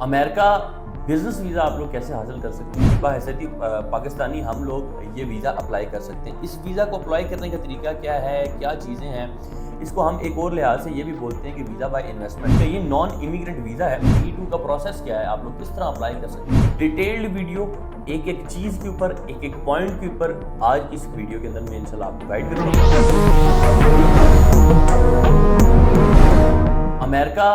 America business visa आप लोग कैसे हासिल कर सकते हैं? बहैसियत पाकिस्तानी हम लोग ये वीज़ा अप्लाई कर सकते हैं। इस वीज़ा को अप्लाई करने का तरीका क्या है, क्या चीज़ें हैं? इसको हम एक और लिहाज से ये भी बोलते हैं कि वीज़ा बाय इन्वेस्टमेंट। तो ये नॉन इमिग्रेंट वीज़ा है। E2 का प्रोसेस क्या है, आप लोग किस तरह अप्लाई कर सकते हैं? डिटेल्ड वीडियो एक एक चीज़ के ऊपर, एक एक पॉइंट के ऊपर आज इस वीडियो के अंदर मैं इंशाल्लाह आपको गाइड करूँगा। अमेरिका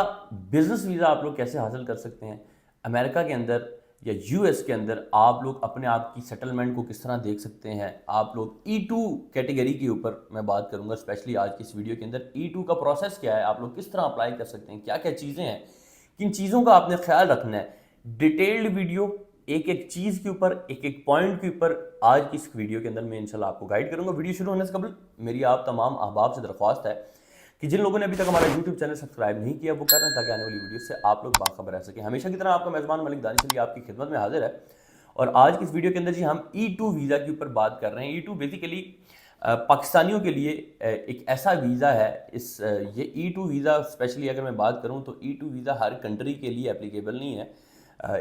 बिजनेस वीज़ा आप लोग कैसे हासिल कर सकते हैं? अमेरिका के अंदर या यूएस के अंदर आप लोग अपने आप की सेटलमेंट को किस तरह देख सकते हैं? आप लोग E2 कैटेगरी के ऊपर मैं बात करूंगा स्पेशली आज की इस वीडियो के अंदर। E2 का प्रोसेस क्या है, आप लोग किस तरह अप्लाई कर सकते हैं, क्या क्या चीज़ें हैं, किन चीज़ों का आपने ख्याल रखना है। डिटेल्ड वीडियो एक एक चीज़ के ऊपर, एक एक पॉइंट के ऊपर आज की इस वीडियो के अंदर मैं इंशाल्लाह आपको गाइड करूंगा। वीडियो शुरू होने से कबल मेरी आप तमाम अहबाब से दरख्वास्त है कि जिन लोगों ने अभी तक हमारा YouTube चैनल सब्सक्राइब नहीं किया वो कर रहे हैं ताकि आने वाली वीडियो से आप लोग बाखबर रह सकें। हमेशा की तरह आपका मेज़बान मलिक दानिश अली आपकी खिदमत में हाजिर है और आज की इस वीडियो के अंदर जी हम E2 वीज़ा के ऊपर बात कर रहे हैं। E2 बेसिकली पाकिस्तानियों के लिए एक ऐसा वीज़ा है। ये E2 वीज़ा स्पेशली अगर मैं बात करूँ तो E2 वीज़ा हर कंट्री के लिए एप्लीकेबल नहीं है।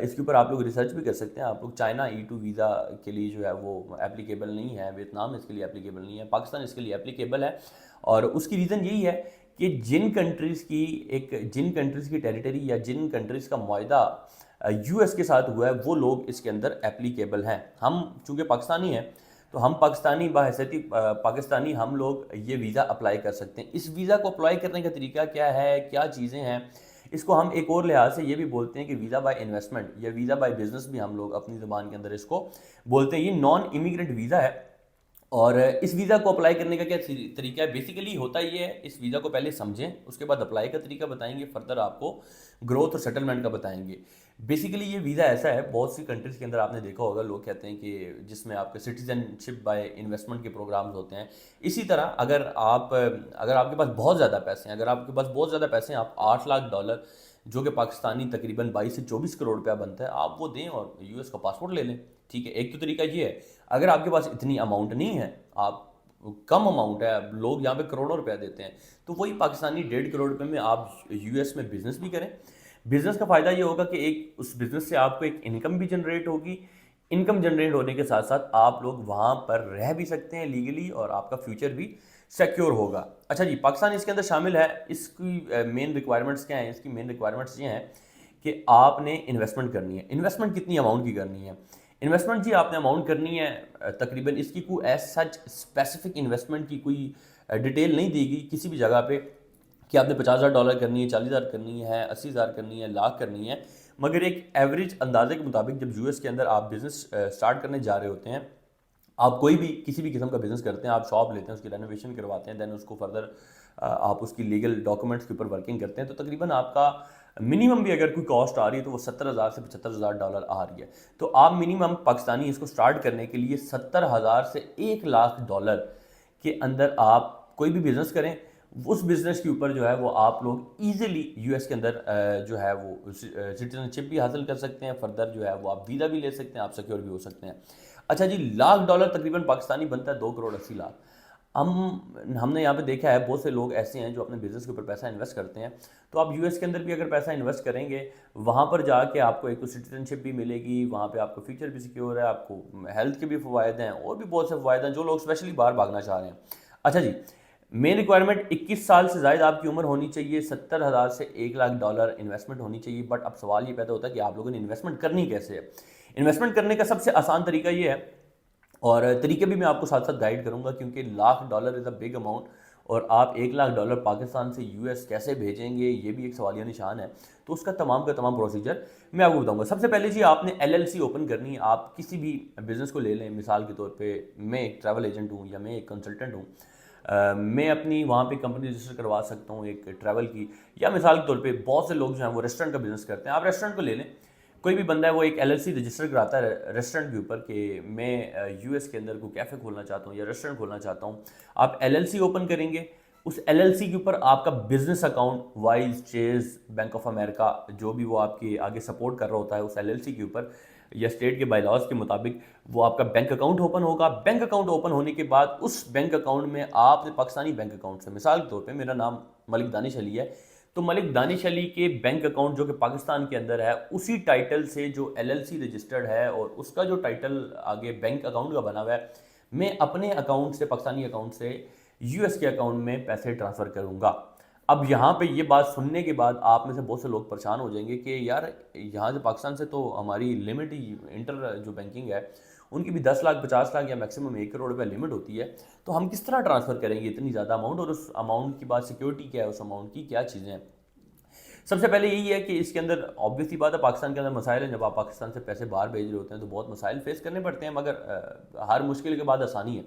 इसके ऊपर आप लोग रिसर्च भी कर सकते हैं। आप लोग चाइना E2 वीज़ा के लिए जो है वो एप्लीकेबल नहीं है, वियतनाम इसके लिए एप्लीकेबल नहीं है, पाकिस्तान इसके लिए एप्लीकेबल है। और उसकी रीज़न यही है कि जिन कंट्रीज़ की टेरिटरी या जिन कंट्रीज़ का मुआहदा यूएस के साथ हुआ है वो लोग इसके अंदर एप्लीकेबल हैं। हम चूँकि पाकिस्तानी हैं तो हम पाकिस्तानी बहैसियत पाकिस्तानी हम लोग ये वीज़ा अप्लाई कर सकते हैं। इस वीज़ा को अप्लाई करने का तरीका क्या है, क्या चीज़ें हैं? इसको हम एक और लिहाज से ये भी बोलते हैं कि वीज़ा बाय इन्वेस्टमेंट या वीज़ा बाय बिजनेस भी हम लोग अपनी ज़बान के अंदर इसको बोलते हैं। ये नॉन इमिग्रेंट वीज़ा है और इस वीज़ा को अप्लाई करने का क्या तरीका है? बेसिकली होता ये है, इस वीज़ा को पहले समझें, उसके बाद अप्लाई का तरीका बताएंगे, फर्दर आपको ग्रोथ और सेटलमेंट का बताएंगे। बेसिकली ये वीज़ा ऐसा है, बहुत सी कंट्रीज़ के अंदर आपने देखा होगा लोग कहते हैं कि जिसमें आपके सिटीजनशिप बाय इन्वेस्टमेंट के प्रोग्राम्स होते हैं। इसी तरह अगर आपके पास बहुत ज़्यादा पैसे हैं, आप $8 लाख जो कि पाकिस्तानी तकरीबन 22 से 24 करोड़ रुपया बनता है, आप वो दें और यूएस का पासपोर्ट ले लें। ठीक है, एक तो तरीका ये है। अगर आपके पास इतनी अमाउंट नहीं है, आप कम अमाउंट है, लोग यहाँ पे करोड़ों रुपया देते हैं, तो वही पाकिस्तानी 1.5 करोड़ रुपए में आप यूएस में बिजनेस भी करें। बिजनेस का फ़ायदा ये होगा कि एक उस बिजनेस से आपको एक इनकम भी जनरेट होगी। इनकम जनरेट होने के साथ साथ आप लोग वहाँ पर रह भी सकते हैं लीगली और आपका फ्यूचर भी सिक्योर होगा। अच्छा जी, पाकिस्तान इसके अंदर शामिल है। इसकी मेन रिक्वायरमेंट्स क्या हैं? इसकी मेन रिक्वायरमेंट्स ये हैं कि आपने इन्वेस्टमेंट करनी है। इन्वेस्टमेंट कितनी अमाउंट की करनी है? इन्वेस्टमेंट जी आपने अमाउंट करनी है तकरीबन, इसकी कोई एज सच स्पेसिफिक इन्वेस्टमेंट की कोई डिटेल नहीं दी गई किसी भी जगह पे कि आपने $50,000 करनी है, 40,000 करनी है, 80,000 करनी है, लाख करनी है। मगर एक एवरेज अंदाजे के मुताबिक जब यूएस के अंदर आप बिज़नेस स्टार्ट करने जा रहे होते हैं, आप कोई भी किसी भी किस्म का बिज़नेस करते हैं, आप शॉप लेते हैं, उसकी रेनोवेशन करवाते हैं, दैन उसको फर्दर आप उसकी लीगल डॉक्यूमेंट्स के ऊपर वर्किंग करते हैं, तो तकरीबन आपका मिनिमम भी अगर कोई कॉस्ट आ रही है तो वो $70,000 से $75,000 आ रही है। तो आप मिनिमम पाकिस्तानी इसको स्टार्ट करने के लिए $70,000 से $1,00,000 के अंदर आप कोई भी बिज़नेस करें, उस बिज़नेस के ऊपर जो है वो आप लोग ईजिली यूएस के अंदर जो है वो सिटीजनशिप भी हासिल कर सकते हैं, फर्दर जो है वो आप वीज़ा भी ले सकते हैं, आप सिक्योर भी हो सकते हैं। अच्छा जी, $1,00,000 तकरीबन पाकिस्तानी बनता है 2,80,00,000। हमने यहाँ पे देखा है बहुत से लोग ऐसे हैं जो अपने बिज़नेस के ऊपर पैसा इन्वेस्ट करते हैं। तो आप यूएस के अंदर भी अगर पैसा इन्वेस्ट करेंगे, वहाँ पर जाके आपको एक तो सिटीजनशिप भी मिलेगी, वहाँ पे आपको फ्यूचर भी सिक्योर है, आपको हेल्थ के भी फ़वायद हैं और भी बहुत से फ़वायद हैं जो लोग स्पेशली बाहर भागना चाह रहे हैं। अच्छा जी, मेन रिक्वायरमेंट 21 साल से ज़ायद आपकी उम्र होनी चाहिए, $70,000 से $1,00,000 इन्वेस्टमेंट होनी चाहिए। बट अब सवाल ये पैदा होता है कि आप लोगों ने इन्वेस्टमेंट करनी कैसे है? इन्वेस्टमेंट करने का सबसे आसान तरीका ये है और तरीके भी मैं आपको साथ साथ गाइड करूंगा, क्योंकि $1,00,000 इज़ अ बिग अमाउंट और आप $1,00,000 पाकिस्तान से यूएस कैसे भेजेंगे ये भी एक सवालिया निशान है। तो उसका तमाम का तमाम प्रोसीजर मैं आपको बताऊंगा। सबसे पहले जी आपने LLC ओपन करनी है। आप किसी भी बिज़नेस को ले लें, मिसाल के तौर पे मैं एक ट्रैवल एजेंट हूँ या मैं एक कंसल्टेंट हूँ, मैं अपनी वहाँ पे कंपनी रजिस्टर करवा सकता हूँ एक ट्रैवल की, या मिसाल के तौर पे बहुत से लोग जो हैं वो रेस्टोरेंट का बिज़नेस करते हैं। आप रेस्टोरेंट को ले लें, कोई भी बंदा है वो एक LLC रजिस्टर कराता है रेस्टोरेंट के ऊपर कि मैं यूएस के अंदर कोई कैफ़े खोलना चाहता हूँ या रेस्टोरेंट खोलना चाहता हूँ। आप LLC ओपन करेंगे, उस LLC के ऊपर आपका business account wise, chase, bank of America, जो भी वो आपके आगे सपोर्ट कर रहा होता है उस LLC के ऊपर या स्टेट के बायलॉज के मुताबिक वो आपका बैंक अकाउंट ओपन होगा। बैंक अकाउंट ओपन होने के बाद उस बैंक अकाउंट में आपने पाकिस्तानी बैंक अकाउंट से, मिसाल के तौर पे मेरा नाम मलिक दानिश अली है, तो मलिक दानिश अली के बैंक अकाउंट जो कि पाकिस्तान के अंदर है, उसी टाइटल से जो LLC रजिस्टर्ड है और उसका जो टाइटल आगे बैंक अकाउंट का बना हुआ है, मैं अपने अकाउंट से, पाकिस्तानी अकाउंट से US के अकाउंट में पैसे ट्रांसफ़र करूँगा। अब यहाँ पे ये बात सुनने के बाद आप में से बहुत से लोग परेशान हो जाएंगे कि यार यहाँ से पाकिस्तान से तो हमारी लिमिट ही इंटर जो बैंकिंग है उनकी भी 10 लाख 50 लाख या मैक्सिमम 1 करोड़ रुपये लिमिट होती है, तो हम किस तरह ट्रांसफ़र करेंगे इतनी ज़्यादा अमाउंट, और उस अमाउंट की बात सिक्योरिटी क्या है, उस अमाउंट की क्या चीज़ें हैं। सबसे पहले यही है कि इसके अंदर ऑब्वियस ही बात है, पाकिस्तान के अंदर मसाइल हैं। जब आप पाकिस्तान से पैसे बाहर भेज रहे होते हैं तो बहुत मसाइल फेस करने पड़ते हैं, मगर हर मुश्किल के बाद आसानी है।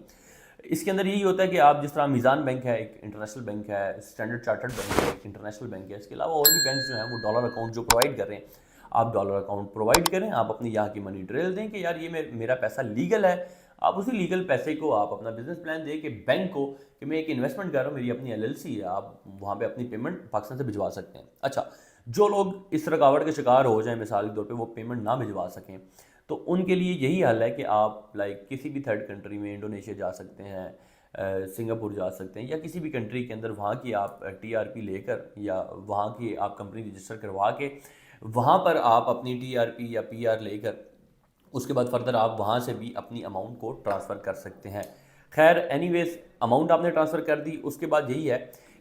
इसके अंदर यही होता है कि आप जिस तरह मीज़ान बैंक है, एक इंटरनेशनल बैंक है, स्टैंडर्ड चार्टर्ड बैंक है, एक इंटरनेशनल बैंक है, इसके अलावा और भी बैंक जो हैं वो डॉलर अकाउंट जो प्रोवाइड कर रहे हैं, आप डॉलर अकाउंट प्रोवाइड करें, आप अपनी यहाँ की मनी ट्रेल दें कि यार ये मेरा पैसा लीगल है। आप उसी लीगल पैसे को आप अपना बिजनेस प्लान दे के बैंक को कि मैं एक इन्वेस्टमेंट कर रहा हूँ, मेरी अपनी LLC है, आप वहाँ पे अपनी पेमेंट पाकिस्तान से भिजवा सकते हैं। अच्छा, जो लोग इस रुकावट के शिकार हो जाएं, मिसाल के तौर पे वो पेमेंट ना भिजवा सकें, तो उनके लिए यही हल है कि आप किसी भी थर्ड कंट्री में, इंडोनेशिया जा सकते हैं, सिंगापुर जा सकते हैं, या किसी भी कंट्री के अंदर वहाँ की आप TRP लेकर या वहाँ की आप कंपनी रजिस्टर करवा के वहाँ पर आप अपनी TRP या PR लेकर उसके बाद फर्दर आप वहाँ से भी अपनी अमाउंट को ट्रांसफ़र कर सकते हैं। खैर एनीवेज, अमाउंट आपने ट्रांसफ़र कर दी, उसके बाद यही है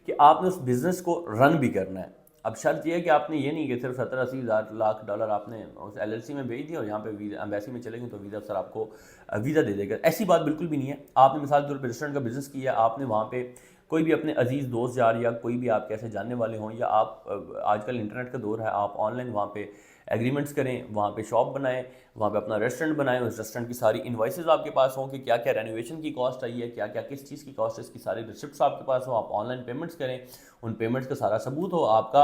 कि आपने उस बिज़नेस को रन भी करना है। अब शर्त यह है कि आपने ये नहीं कि सिर्फ 70-80 लाख डॉलर आपने उस LLC में भेज दिया और यहाँ पे वीज़ा एम्बेसी में चले गए तो वीज़ा अफसर आपको वीज़ा दे देगा। ऐसी बात बिल्कुल भी नहीं है। आपने मिसाल के तौर पर रेस्टोरेंट का बिज़नेस किया, आपने वहाँ पे कोई भी अपने अजीज़ दोस्त यार या कोई भी आप कैसे जानने वाले हों, या आप आजकल इंटरनेट का दौर है, आप ऑनलाइन वहाँ पे एग्रीमेंट्स करें, वहाँ पे शॉप बनाएं, वहाँ पे अपना रेस्टोरेंट बनाएं, उस रेस्टोरेंट की सारी इनवॉइसेस आपके पास हों कि क्या क्या रेनोवेशन की कॉस्ट आई है, क्या क्या किस चीज़ की कॉस्ट है, इसकी सारी रिसिप्ट्स आपके पास हो, आप ऑनलाइन पेमेंट्स करें, उन पेमेंट्स का सारा सबूत हो आपका,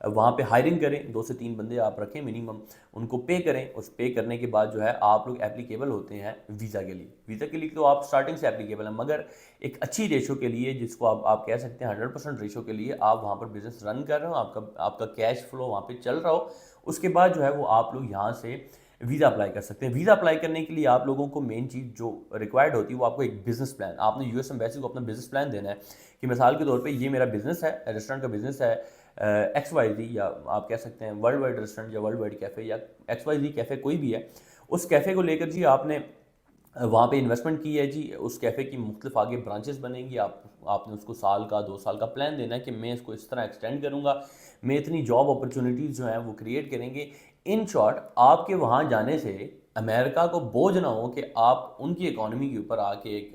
वहाँ पे हायरिंग करें, 2 से 3 बंदे आप रखें मिनिमम, उनको पे करें। उस पे करने के बाद जो है आप लोग एप्लीकेबल होते हैं वीज़ा के लिए। वीज़ा के लिए तो आप स्टार्टिंग से एप्लीकेबल हैं, मगर एक अच्छी रेशो के लिए, जिसको आप कह सकते हैं 100% रेशो के लिए, आप वहाँ पर बिज़नेस रन कर रहे हो, आपका कैश फ्लो वहाँ पे चल रहा हो, उसके बाद जो है वो आप लोग यहाँ से वीज़ा अप्लाई कर सकते हैं। वीज़ा अप्लाई करने के लिए आप लोगों को मेन चीज़ जो रिक्वायर्ड होती है वो आपको एक बिज़नेस प्लान, आपने US एम्बेसी को अपना बिज़नेस प्लान देना है कि मिसाल के तौर पे ये मेरा बिज़नेस है, रेस्टोरेंट का बिज़नेस है XYZ, या आप कह सकते हैं वर्ल्ड वाइड रेस्टोरेंट या वर्ल्ड वाइड कैफ़े या XYZ कैफ़े कोई भी है, उस कैफ़े को लेकर जी आपने वहाँ पे इन्वेस्टमेंट की है जी, उस कैफ़े की मुख्तलिफ आगे ब्रांचेस बनेंगी, आपने उसको साल का 2 साल का प्लान देना है कि मैं इसको इस तरह एक्सटेंड करूँगा, मैं इतनी जॉब अपॉर्चुनिटीज़ जो हैं वो क्रिएट करेंगे। इन शॉर्ट, आपके वहाँ जाने से अमेरिका को बोझ ना हो कि आप उनकी इकॉनमी के ऊपर आके एक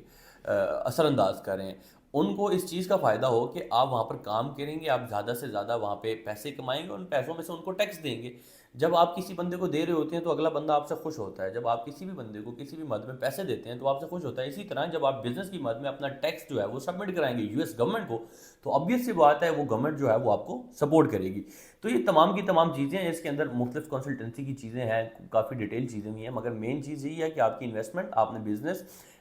असरअंदाज करें। उनको इस चीज़ का फ़ायदा हो कि आप वहाँ पर काम करेंगे, आप ज़्यादा से ज़्यादा वहाँ पे पैसे कमाएंगे, उन पैसों में से उनको टैक्स देंगे। जब आप किसी बंदे को दे रहे होते हैं तो अगला बंदा आपसे खुश होता है। जब आप किसी भी बंदे को किसी भी मद में पैसे देते हैं तो आपसे खुश होता है। इसी तरह जब आप बिज़नेस की मद में अपना टैक्स जो है वो सबमिट कराएंगे US गवर्नमेंट को, तो ऑब्वियस सी बात है वो गवर्नमेंट जो है वो आपको सपोर्ट करेगी। तो ये तमाम की तमाम चीज़ें हैं, इसके अंदर मुख्तलिफ कंसल्टेंसी की चीज़ें हैं, काफ़ी डिटेल चीज़ें भी हैं, मगर मेन चीज़ यही है कि आपकी इन्वेस्टमेंट, आपने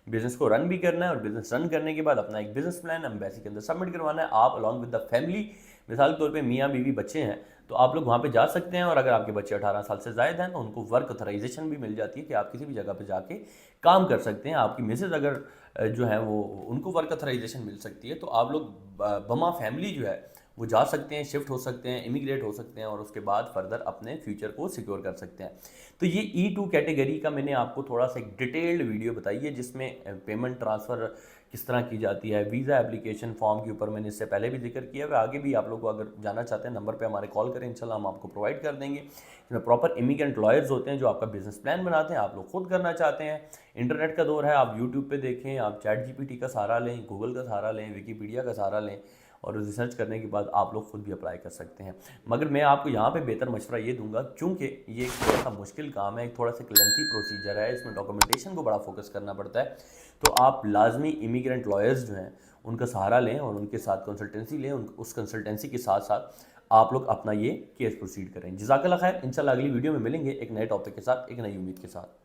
बिज़नेस को रन भी करना है, और बिज़नेस रन करने के बाद अपना एक बिज़नेस प्लान एम्बेसी के अंदर सबमिट करवाना है। आप अलॉन्ग विद द फैमिली, मिसाल के तौर पे मियाँ बीवी बच्चे हैं तो आप लोग वहाँ पे जा सकते हैं, और अगर आपके बच्चे 18 साल से ज़ायद हैं तो उनको वर्क ऑथराइजेशन भी मिल जाती है कि आप किसी भी जगह पे जाके काम कर सकते हैं। आपकी मिसेज अगर जो है वो उनको वर्क ऑथराइजेशन मिल सकती है, तो आप लोग बमा फैमिली जो है वो जा सकते हैं, शिफ्ट हो सकते हैं, इमिग्रेट हो सकते हैं, और उसके बाद फर्दर अपने फ्यूचर को सिक्योर कर सकते हैं। तो ये E2 कैटेगरी का मैंने आपको थोड़ा सा एक डिटेल्ड वीडियो बताई है, जिसमें पेमेंट ट्रांसफ़र किस तरह की जाती है, वीज़ा एप्लीकेशन फॉर्म के ऊपर मैंने इससे पहले भी जिक्र किया है। आगे भी आप लोग को अगर जानना चाहते हैं नंबर पे हमारे कॉल करें, इंशाल्लाह हम आपको प्रोवाइड कर देंगे। इसमें प्रॉपर इमिग्रेंट लॉयर्स होते हैं जो आपका बिजनेस प्लान बनाते हैं। आप लोग खुद करना चाहते हैं, इंटरनेट का दौर है, आप यूट्यूब पे देखें, आप ChatGPT का सहारा लें, गूगल का सहारा लें, विकीपीडिया का सहारा लें, और रिसर्च करने के बाद आप लोग खुद भी अप्लाई कर सकते हैं। मगर मैं आपको यहाँ पे बेहतर मशवरा ये दूंगा, चूँकि ये एक थोड़ा सा मुश्किल काम है, एक थोड़ा सा लेंथी प्रोसीजर है, इसमें डॉक्यूमेंटेशन को बड़ा फोकस करना पड़ता है, तो आप लाजमी इमिग्रेंट लॉयर्स जो हैं उनका सहारा लें और उनके साथ कंसल्टेंसी लें। उस कंसल्टेंसी के साथ साथ आप लोग अपना ये केस प्रोसीड करें। जज़ाकल्लाह खैर, इंशाल्लाह अगली वीडियो में मिलेंगे एक नए टॉपिक के साथ, एक नई उम्मीद के साथ।